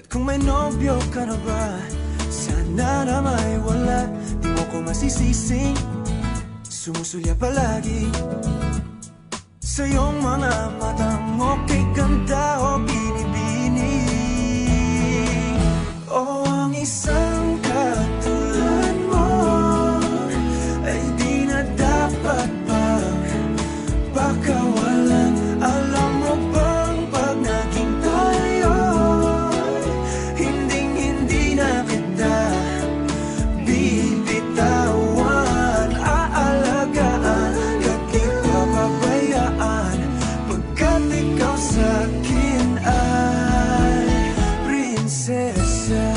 Kung may nobyo ka na ba, sana na may wala. Di mo ko masisising sumusulya palagi sa iyong mga matang okay ganda o binibini. O ang isang katulad mo ay di na dapat pagpakawalan. Alam mo bang pag naging tayo, hindi na kita bibitawan. Aalagaan at di papabayaan, pagkat ikaw sa'kin ay prinsesa.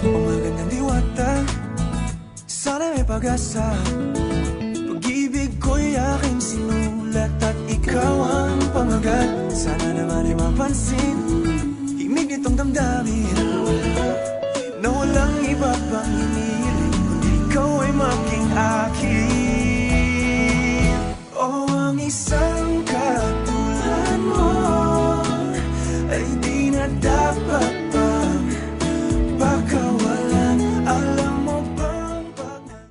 O magandang diwata, sana may pag-asa. Pag-ibig ko'y aking sinulat at ikaw ang pamagat. Sana naman ay mapansin himig nitong damdamin na walang iba pang hinihiling kundi ikaw ay maging akin. O ang isa